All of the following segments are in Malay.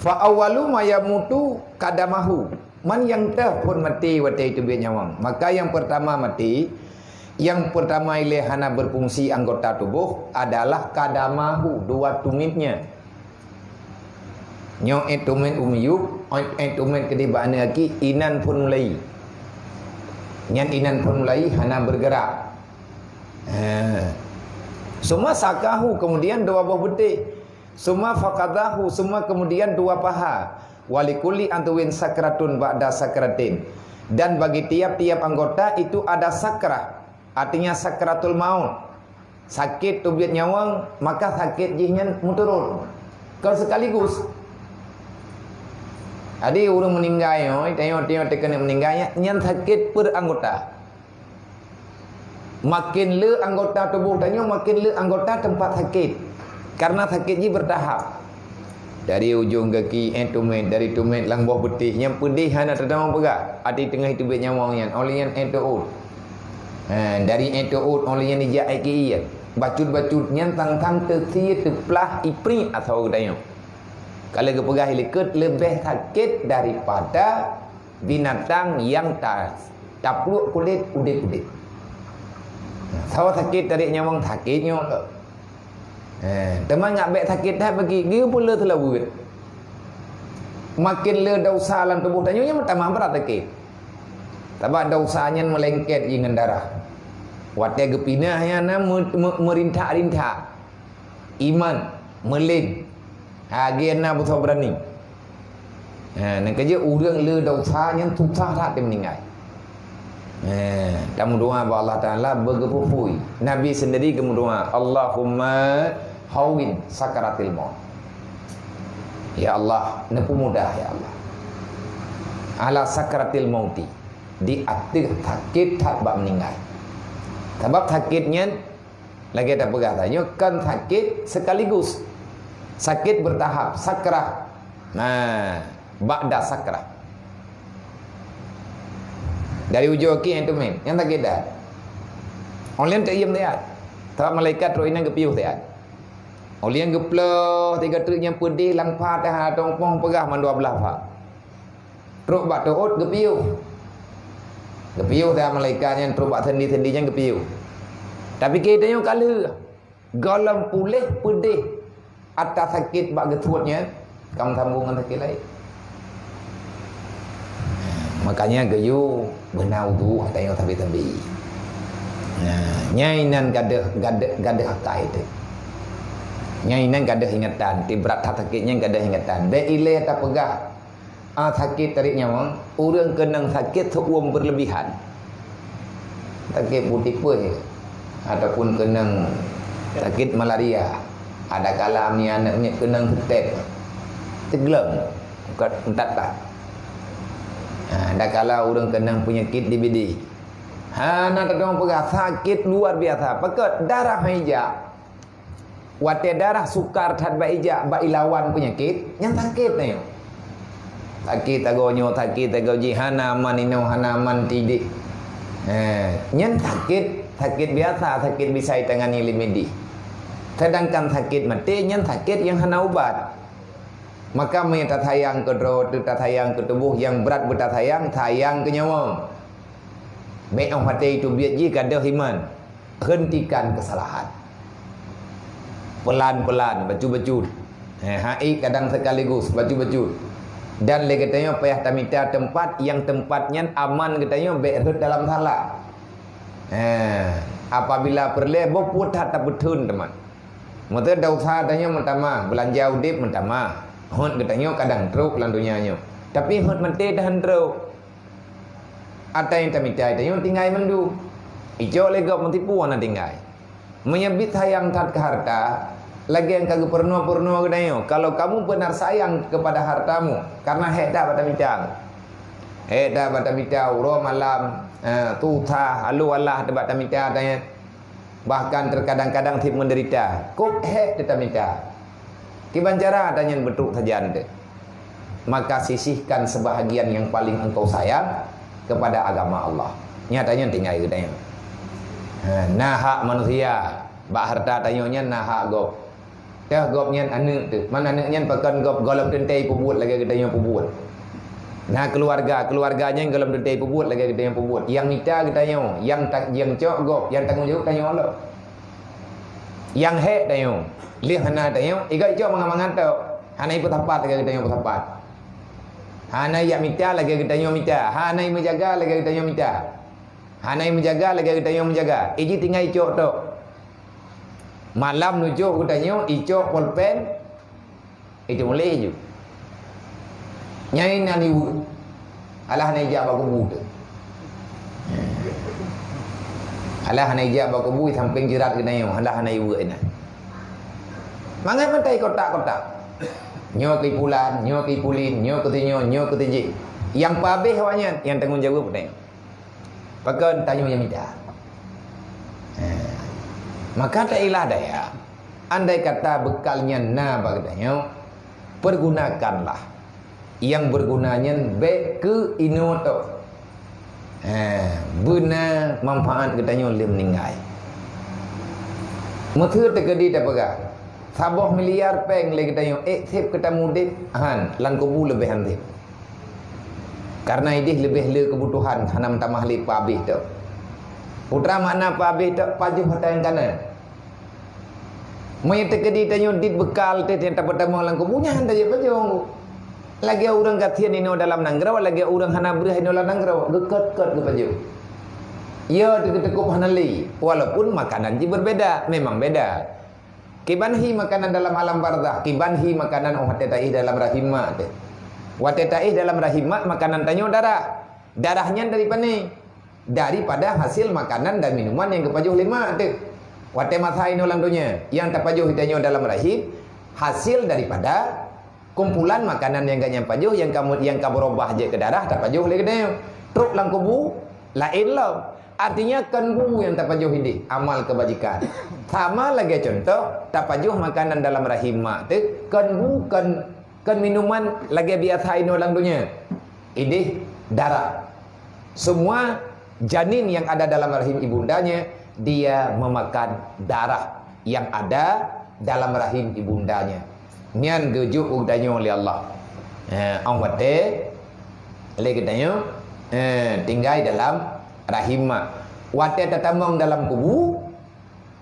Fa awwalu ma yamutu kadamahu. Man yang teh pun mati wate itu biar nyawang. Maka yang pertama mati, yang pertama ilehana berfungsi anggota tubuh adalah kadamahu, dua tumitnya. Nyo etumen umiyub, etumen kedibaan lagi inan pun mulai. Nyan inan pun mulai hana bergerak. Semua sakahu kemudian dua buah betik. Semua fakadahu semua kemudian dua paha. Walikuli antuwin sakratun ba'da sakratin. Dan bagi tiap-tiap anggota itu ada sakrah. Artinya sakratul maut. Sakit tubiat nyawang, maka sakit jihnya muturun. Kalau sekaligus. Ada orang meninggal, tengok-tengok tekan meninggalnya, nyan sakit per anggota. Makin le anggota tubuh tanya, makin le anggota tempat sakit. Karena sakitnya bertahap. Dari ujung kaki entumen, dari tumen lang buah betih, yang pedih hana terdamang pegak. Ada tengah itu bet nyawang yan, oleh yang entuut. Dari entuut oleh yang dijak iki bacut-bacut nyan tang-tang tersiya teplah ipri atau tanya. Kalau kepegah hilikut lebih sakit daripada binatang yang tapluk kulit udip-udip. Sawa sakit dari nyawang sakitnya. Teman ngak baik sakit dah bagi dia pula telah buat. Makin le dosa dalam tubuh tanya nya tambah berat sakit. Sebab dosanya melengket dengan darah. Watai gepinah yang merintah-rintah. Iman melin. Agiana betul berani. Nak kerja orang le dosa yang susah tak dia meninggal. Kamu doa kepada Allah Ta'ala bergepupui. Nabi sendiri kamu doa, Allahumma hawin sakaratil maut. Ya Allah, nepu mudah ya Allah. Ala sakaratil mauti. Di akhir sakit tak bak meninggal. Sebab sakitnya lagi tak pegah tanya kan sakit sekaligus. Sakit bertahap, sakrah. Ba'da sakrah. Dari ujung kaki yang tu men, yang tak kira. Orang tak iam dia. Sebab malaikat roh inang kepiuh dia. Orang geploh tiga truk yang pedih langpa dah tongpong pegah man 12 pak. Truk bak tuut kepiuh. Kepiuh dah malaikat yang truk bak sendi-sendi yang kepiuh. Tapi kita yang kala galam pulih pedih atas sakit bak getutnya, kamu sambung dengan sakit lain. Makanya gayu benar tu tengok tabi-tabi. Nyainan gadah akai itu. Nyainan gadah ingatan, tibrat sakitnya gadah ingatan. Be ile tak pegah. Sakit tarik nyawa, orang kena sakit seuam berlebihan. Sakit putih pun ataupun kena sakit malaria. Ada kala ni anaknya kena tetep. Tegelam. Entak tak. Ada kala orang kena penyakit DBD. Nak orang pegah sakit luar biasa. Pakat darah hijau. Wate darah sukar tad ba ijak ba ilawan penyakit yang sakit ni. Sakit agonyo sakit ago jihana manino hanaman tidik. Yang sakit biasa, sakit bisa ditangani oleh medis. Sedangkan sakit mati yang sakit yang hana ubat. Maka minta sayang ke roh, minta sayang ke tubuh yang berat berta sayang ke nyawa. Baik orang hati itu biar jika ada iman, hentikan kesalahan. Pelan-pelan, baju-baju. Hai kadang sekaligus baju-baju. Dan lagi katanya payah tamita tempat yang tempatnya aman katanya baik dalam salah. Apabila perle putar tak betul teman. Mata dosa tanya mentama, belanja udip mentama. Hot katanya kadang teruk lantunya. Tapi hot mati dah teruk. Ada yang tamita tanya tinggal mendu. Ijo legap mentipu ana tinggal. Menyebut sayang tat ke harta, lagi yang kagak pernah katanya. Kalau kamu benar sayang kepada hartamu, karena heda pada bidang. Heda pada bidang roh malam tuta alu Allah debat tamita tanya. Bahkan terkadang-kadang tip menderita. Kok tetap minta. Kiban cara tanya betul saja anda. Maka sisihkan sebahagian yang paling engkau sayang kepada agama Allah. Nyatanya tinggal katanya. Nah hak manusia, bak harta tanyanya nah hak go. Dah gop nyen anak tu. Mana anak nyen pakan gop golap tentai pebut lagi kita yang pebut. Nah keluarganya golap tentai pebut lagi kita yang pebut. Yang mita kita yang cok gop, yang tanggung jawab kita yang Allah. Yang hek tayo. Lihat hana tayo, iga cok mangamangan tau. Hana ipu tapat lagi kita yang tapat. Hana yak mita lagi kita yang mita. Hana menjaga lagi kita yang mita. Hana menjaga lagi kita yang menjaga. Iji tinggal cok tu. Malam nujuk katanya icok pulpen itu boleh je. Nyai nani alah nai jak baku bu. Alah nai jak baku bu samping jerat katanya alah nai buat ini. Mangai mentai kotak-kotak. Nyo ke pulan, nyo ke pulin, nyo ke tinyo, nyo ke tiji. Yang pabeh awaknya yang tanggung jawab katanya. Pakai tanya yang minta. Maka tak ilah daya. Andai kata bekalnya na bagdanya, pergunakanlah yang bergunanya baik ke inoto. Benar manfaat katanya oleh meninggal. Maka terjadi tak pegah. Sabah miliar peng lagi katanya, sip ketemu dit, lan kubu lebih hantif. Karena ini lebih le kebutuhan hanam tamah li pabih tu. Putra makna pabih tu pajuh hatan kanan. Mai terkedi tanyo dit bekal te yang tak pertama lang kubunya handa je pajong. Lagi orang katian ino dalam nanggrau, lagi orang hana berah ino dalam nanggrau, dekat-dekat ke pajong. Ya tekuk hanali, walaupun makanan ji berbeda, memang beda. Kibanhi makanan dalam alam barzah, kibanhi makanan watetai dalam rahimah te. Watetai dalam rahimah makanan tanyo darah. Darahnya dari mana? Daripada hasil makanan dan minuman yang kepajuh lima tu. Wate masai no lang dunia yang terpajuh hitanyo dalam rahim hasil daripada kumpulan makanan yang gak nyampajuh yang kamu berubah je ke darah terpajuh lagi dia. Truk lang kubu lain lah. Artinya kanbu yang terpajuh ini amal kebajikan. Sama lagi contoh terpajuh makanan dalam rahim mak tu kanbu kan minuman lagi biasa no lang dunia. Ini darah. Semua janin yang ada dalam rahim ibundanya dia memakan darah yang ada dalam rahim ibundanya. Nian gejuk udanya oleh Allah. Orang kata lagi katanya tinggal dalam rahim mak. Wate tertamang dalam kubu,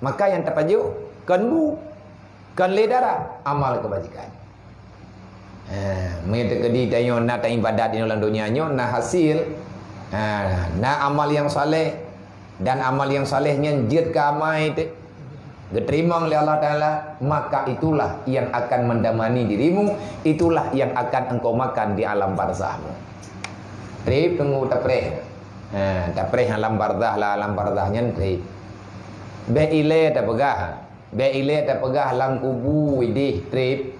maka yang terpajuk kanbu, kan le darah amal kebajikan. Mereka kedi tanya nak ibadat di dalam dunia nyo na hasil na amal yang saleh. Dan amal yang salehnya jid ke amai itu diterima oleh Allah Ta'ala, maka itulah yang akan mendamani dirimu, itulah yang akan engkau makan di alam barzahmu. Trip tunggu tapreh. Tapreh alam barzah lah, alam barzahnya trip. Be'ile tak pegah. Be'ile tak pegah lang kubu widih trip.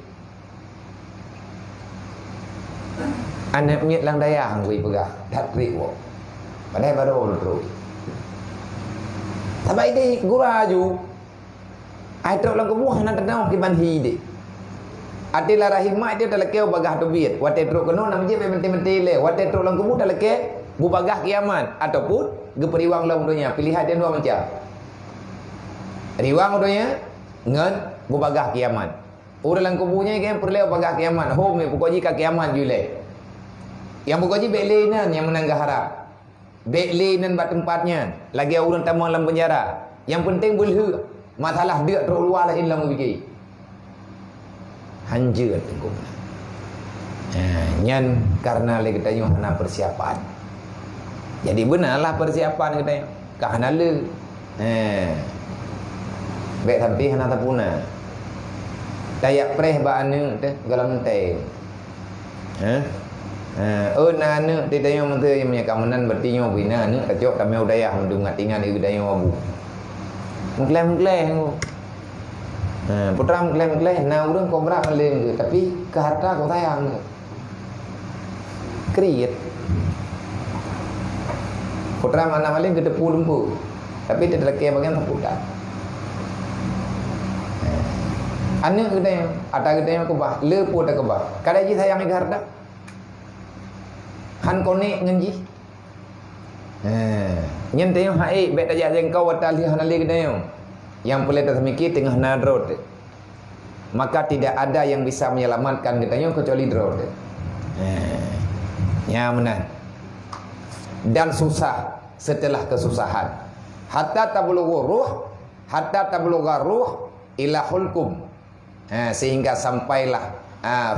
Anak miet lang dayah ngui pegah. Tak trip wo. Padahal baru terus. Tapi ini guraju. Aitok lang kebuah nak tenau kibanhi de. Atilah rahimah dia dah lekeu bagah tubit. Wate truk kono nam je menti-menti le. Wate truk lang kebuah dah lekeu bu bagah kiamat ataupun geperiwang lang dunia. Pilihan dia dua macam. Riwang dunia ngan bu bagah kiamat. Urang lang kebuahnya kan perlu bagah kiamat. Home pokoknya ka kiamat jule. Yang pokoknya belenan yang menanggah harap. Beklinan bat tempatnya. Lagi orang tamu dalam penjara. Yang penting boleh masalah dia teruk luar lah ilang fikir. Hancur tengok. Nyan karena lagi tanya hana persiapan. Jadi benarlah persiapan kita. Kahana le. Bek sampai hana tapuna. Dayak preh ba anu teh galam teh. Nana dia tanya menteri yang punya keamanan berarti nyo bina ni kacok kami udayah mendungat tinggal di udayah wabu. Mengklaim. Putra mengklaim na urang kau berak lem tapi ke harta kau sayang. Kriet. Putra mana maling ke depu lembu. Tapi dia lelaki bagian terputar. Anak kita yang ada kita yang kebah, lepo tak kebah. Kadang je sayang ke harta. Han konek ngenji. Nyen tengok hai bet aja jengkau watali hanali kedayo. Yang boleh tak mikir tengah nadrot. maka tidak ada yang bisa menyelamatkan katanya kecuali draw dia. Ya benar. Dan susah setelah kesusahan. Hatta tablughu ruh ila hulkum. Sehingga sampailah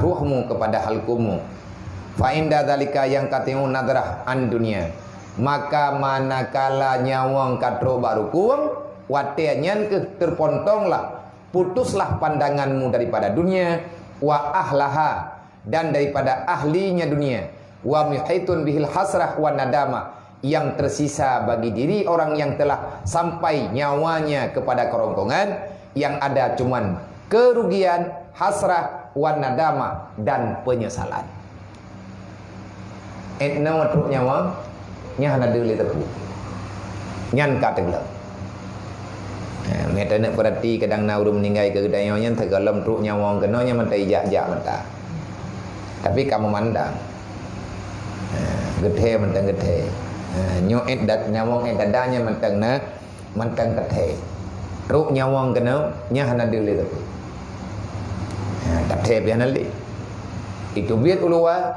ruhmu kepada halkumu. Fa inda dzalika yang katiu nadrah an dunia. Maka manakala nyawang katro barukum watianyan terpontonglah, putuslah pandanganmu daripada dunia, wa ahlaha, dan daripada ahlinya dunia, wa muhaitun bihil hasrah wa nadama, yang tersisa bagi diri orang yang telah sampai nyawanya kepada kerongkongan, yang ada cuman kerugian, hasrah, wa nadama, dan penyesalan. Etna watruk nyawa nya hana deuli tepu nyan ka teglam. Meta nak perhati kadang na urang meninggal ke gedayo nyan tegalam truk nyawang kena nya mentai jak-jak mata. Tapi kamu mandang gethe mentang gethe. Nyo et dat nyawang et dadanya mentang na mentang gethe. Truk nyawang kena nya hana deuli tepu. Tathe pian ali. Itu biat ulua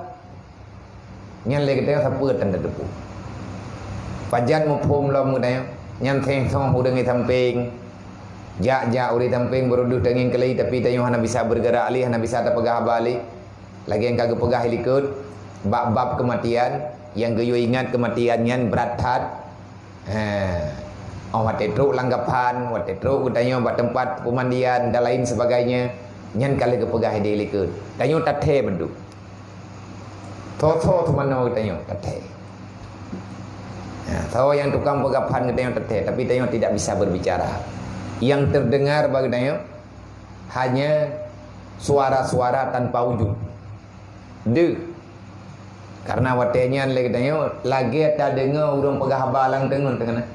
nyan le gethe siapa tanda tepu. Pajan mumpum lom mudanya nyan theng thong udang i tamping ja uri tamping beruduh denging kelai tapi tayo hana bisa bergerak ali hana bisa pegah balik lagi yang kagak pegah likut bab kematian yang geyo ingat kematian nyan berat hat wate truk langgapan wate truk utanyo bat tempat pemandian dan lain sebagainya nyan kali ke pegah di likut tayo tathe bendu tho temano tayo tathe. Tahu yang tukang pegapan kita teteh, tapi tayo tidak bisa berbicara. Yang terdengar bagi tayo hanya suara-suara tanpa wujud. Karena watenya lagi tayo lagi tak dengar urang pegah balang tengun tengah.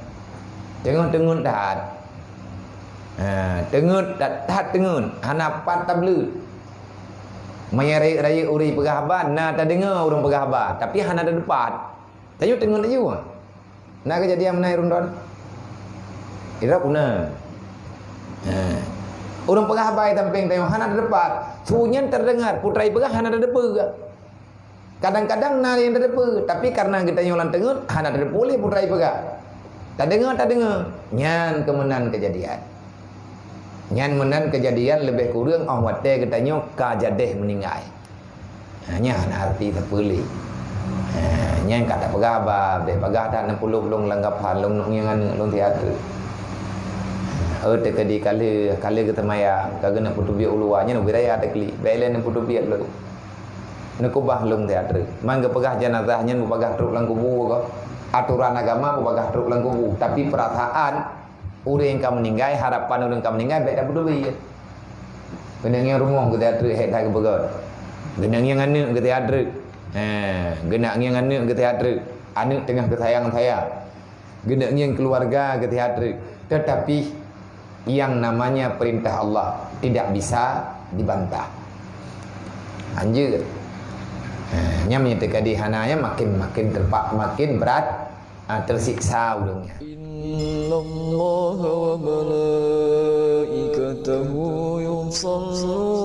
Tengun tat. Tengun tat tengun. Hana pat tablu. Mayari raya uri pegah ban, nah tak dengar urang pegah ban, tapi hana ada depat. Tayo tengun aja. Nak kejadian menai rundon. Ira puna. Urang pegah bae tamping tayo hana depat. Sunyen terdengar putrai pegah hana depe. Kadang-kadang na yang depe, tapi karena kita nyolan tengut hana depe boleh putrai pegah. Tak dengar. Nyan kemenan kejadian. Nyan menan kejadian lebih kurang wate kita nyo kajadeh meninggal. Hanya hana arti terpulih. Nyan kata pegah be pegah tak 60 long langgapan long ngan long teater. Te kadi kali kita maya kagena putu biak uluanya no biraya tekli belen putu biak lo. Nekubah long teater. Mangga pegah jenazah nyan pegah truk lang kubu ko. Aturan agama pegah truk lang kubu, tapi perasaan urang ka meninggal, harapan urang ka meninggal beda putu biak. Benangnya rumah ke teater hek tak begot. Benangnya ngane ke teater. Genaknya anak ke teater, anak tengah kesayang saya. Genaknya keluarga ke teater. Tetapi yang namanya perintah Allah tidak bisa dibantah. Anjir. Nya menyatakan di hananya makin terpak, makin berat, tersiksa ulungnya. Innallaha wa malaikatahu yusalluna